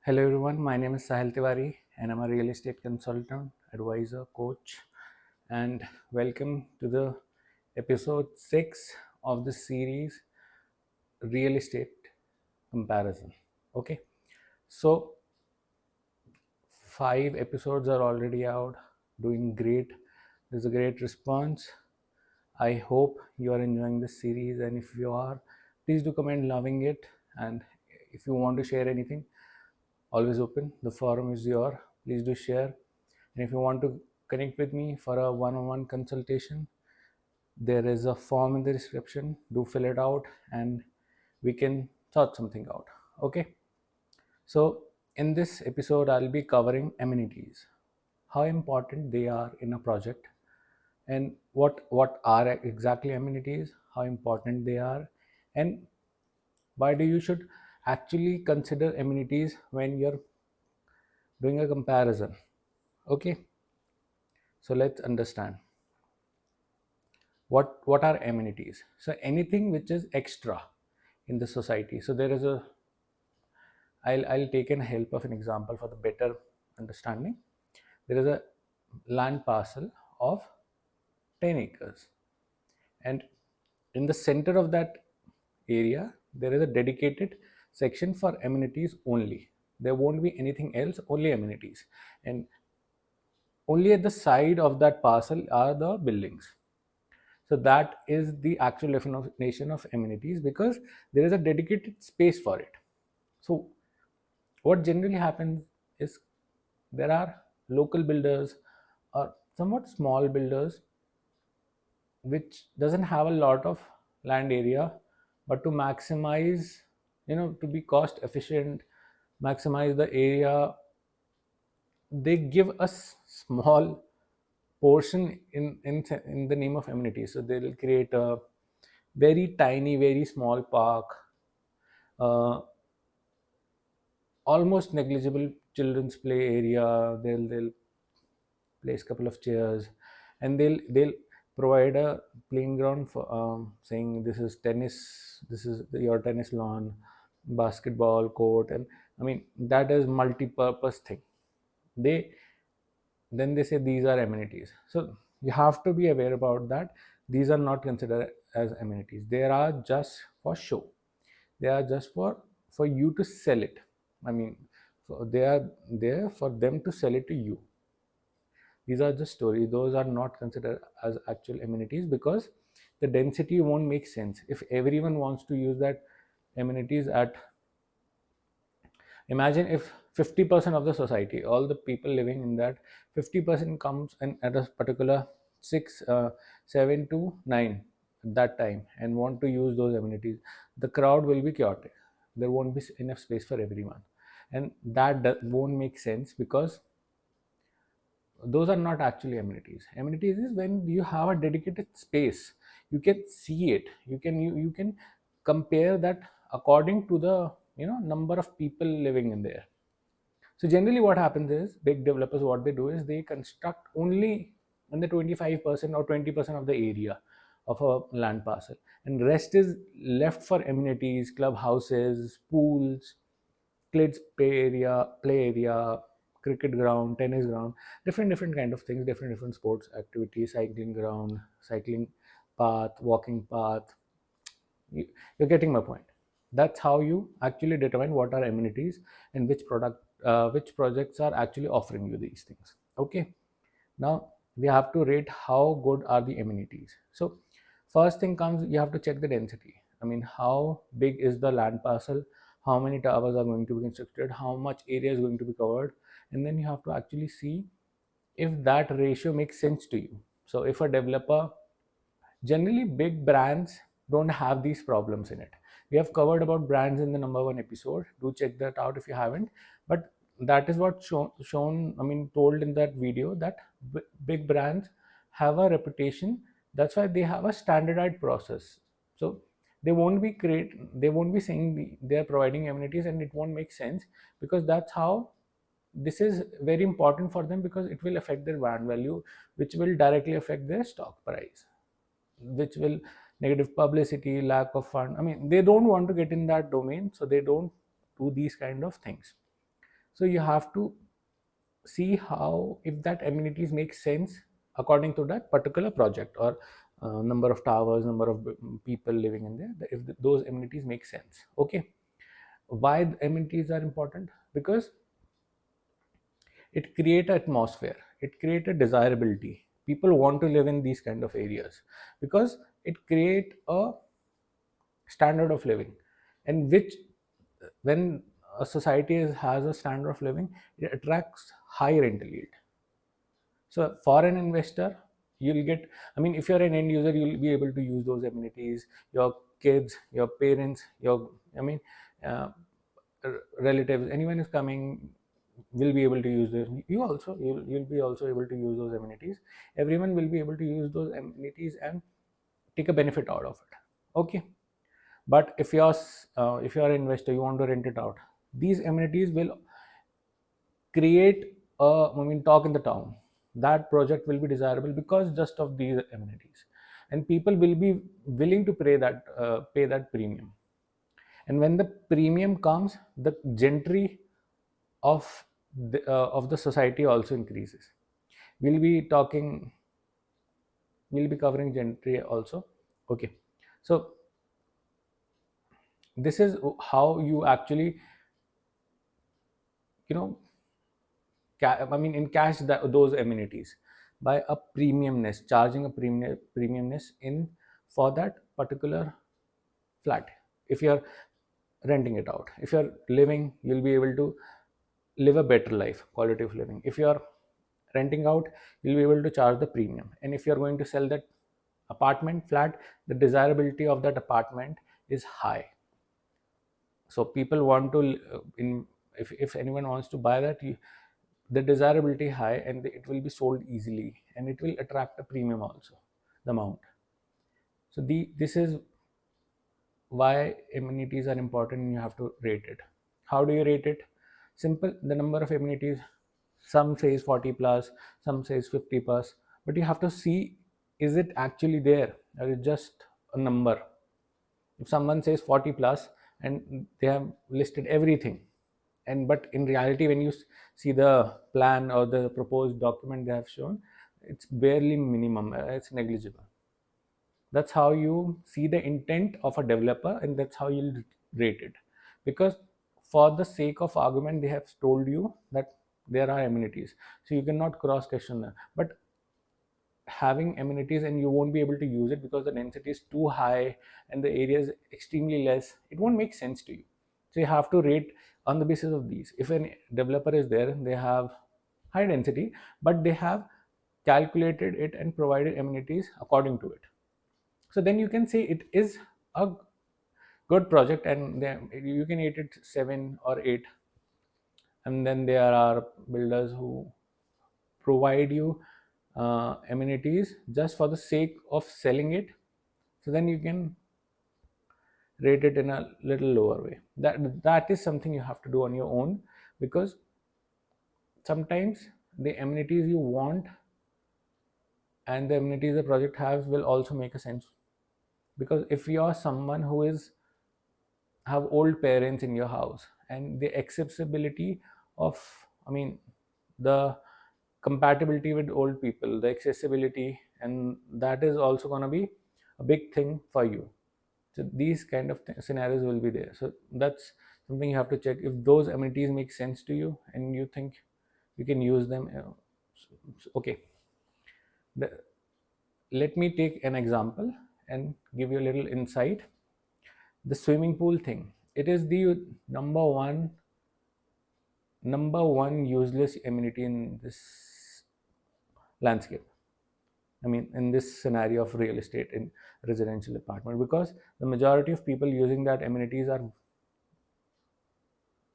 Hello everyone, my name is Sahil and I'm a real estate consultant, advisor, coach, and welcome to the episode 6 of the series Real Estate Comparison. Okay, so 5 episodes are already out, doing great. There's a great response. I hope you are enjoying this series, and if you are, please do comment loving it. And if you want to share anything, always open. The forum is your. Please do share. And if you want to connect with me for a one-on-one consultation, there is a form in the description. Do fill it out and we can sort something out. Okay. So in this episode, I'll be covering amenities, how important they are in a project, and what are exactly amenities, how important they are, and why do you should actually consider amenities when you're doing a comparison. Okay, so let's understand what are amenities. So anything which is extra in the society. So there is a I'll take an help of an example for the better understanding. There is a land parcel of 10 acres, and in the center of that area there is a dedicated section for amenities only. There won't be anything else, only amenities, and only at the side of that parcel are the buildings. So that is the actual definition of amenities, because there is a dedicated space for it. So what generally happens is there are local builders or somewhat small builders which doesn't have a lot of land area, but to maximize, to be cost efficient, maximize the area, they give us small portion in the name of amenities. So they'll create a very tiny, very small park, uh, almost negligible children's play area. They'll place a couple of chairs, and they'll provide a playing ground for, saying this is tennis, this is your tennis lawn, basketball court, and I mean that is multi-purpose thing. They Then they say these are amenities. So you have to be aware about that. These are not considered as amenities. They are just for show. They are just for you to sell it. I mean, they are there for them to sell it to you. These are just stories. Those are not considered as actual amenities, because the density won't make sense if everyone wants to use that amenities. At Imagine if 50% of the society, all the people living in that, 50% comes and at a particular 6 7 to 9 at that time and want to use those amenities. The crowd will be chaotic. There won't be enough space for everyone, and that won't make sense, because those are not actually amenities. Amenities is when you have a dedicated space, you can see it, you can compare that according to the number of people living in there. So generally what happens is, big developers, what they do is they construct only in the 25% or 20% of the area of a land parcel, and rest is left for amenities, clubhouses, pools, kids play area, cricket ground, tennis ground, different kind of things, different sports activities, cycling ground, cycling path, walking path. You're getting my point. That's how you actually determine what are amenities and which projects are actually offering you these things. Okay, now we have to rate how good are the amenities. So first thing comes, you have to check the density. I mean, how big is the land parcel, how many towers are going to be constructed, how much area is going to be covered, and then you have to actually see if that ratio makes sense to you. So if a developer, generally big brands don't have these problems in it. We have covered about brands in the number 1 episode. Do check that out if you haven't. But that is what shown, I mean, told in that video, that big brands have a reputation. That's why they have a standardized process. So they won't be saying they are providing amenities and it won't make sense, because that's how, this is very important for them, because it will affect their brand value, which will directly affect their stock price, which will negative publicity, lack of fund. I mean, they don't want to get in that domain, so they don't do these kind of things. So you have to see how, if that amenities make sense according to that particular project, or number of towers, number of people living in there, if those amenities make sense. Okay. Why the amenities are important? Because it create atmosphere, it create a desirability. People want to live in these kind of areas because it create a standard of living, and which, when a society has a standard of living, it attracts high rental yield. So for an investor, you'll get, I mean, if you're an end user, you'll be able to use those amenities. Your kids, your parents, your, I mean, uh, relatives, anyone is coming will be able to use this. You also, you'll be also able to use those amenities. Everyone will be able to use those amenities and take a benefit out of it. Okay. But if you're an investor, you want to rent it out, these amenities will create a, I mean, talk in the town. That project will be desirable because just of these amenities, and people will be willing to pay that premium. And when the premium comes, the gentry of of the society also increases. We'll be talking, we'll be covering gentry also. Okay. So this is how you actually, you know, I mean, encash those amenities by a premiumness, charging a premiumness in for that particular flat. If you're renting it out, if you're living, you'll be able to live a better life, quality of living. If you're renting out, you'll be able to charge the premium. And if you're going to sell that apartment flat, the desirability of that apartment is high. So people want to in if anyone wants to buy that, the desirability high, and it will be sold easily, and it will attract a premium also, the amount. So this is why amenities are important, and you have to rate it. How do you rate it? Simple, the number of amenities. Some says 40 plus, some says 50 plus, but you have to see, is it actually there, or is it just a number? If someone says 40 plus and they have listed everything, and but in reality, when you see the plan or the proposed document they have shown, it's barely minimum, it's negligible. That's how you see the intent of a developer, and that's how you'll rate it. Because for the sake of argument, they have told you that there are amenities, so you cannot cross question them. But having amenities and you won't be able to use it because the density is too high and the area is extremely less, it won't make sense to you. So you have to rate on the basis of these. If a developer is there, they have high density, but they have calculated it and provided amenities according to it, so then you can say it is a good project, and then you can rate it 7 or 8. And then there are builders who provide you amenities just for the sake of selling it, so then you can rate it in a little lower way. That is something you have to do on your own, because sometimes the amenities you want and the amenities the project has will also make a sense. Because if you are someone who is have old parents in your house, and the accessibility of, I mean, the compatibility with old people, the accessibility, and that is also going to be a big thing for you. So these kind of scenarios will be there. So that's something you have to check, if those amenities make sense to you and you think you can use them. Okay. the, Let me take an example and give you a little insight. The swimming pool thing, it is the number one useless amenity in this landscape. I mean, in this scenario of real estate in residential apartment, because the majority of people using that amenities are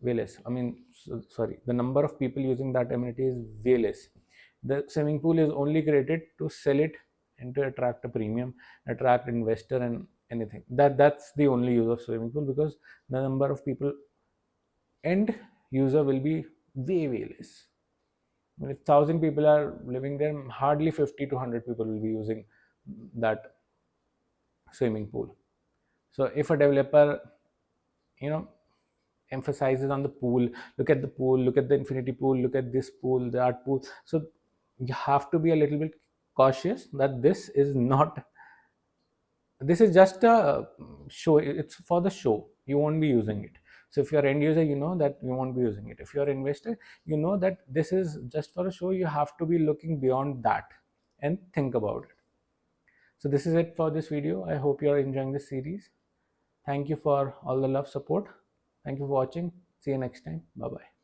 way less. I mean, sorry, the number of people using that amenity is way less. The swimming pool is only created to sell it and to attract a premium, attract investor, and anything. That's the only use of swimming pool, because the number of people end user will be way less. I mean, if 1,000 people are living there, hardly 50 to 100 people will be using that swimming pool. So if a developer, you know, emphasizes on the pool. Look at the pool, look at the infinity pool, look at this pool, that pool. So you have to be a little bit cautious that this is just a show. It's for the show. You won't be using it. So if you're end user, you know that you won't be using it. If you're investor, you know that this is just for a show. You have to be looking beyond that and think about it. So this is it for this video. I hope you're enjoying this series. Thank you for all the love support. Thank you for watching. See you next time. Bye bye.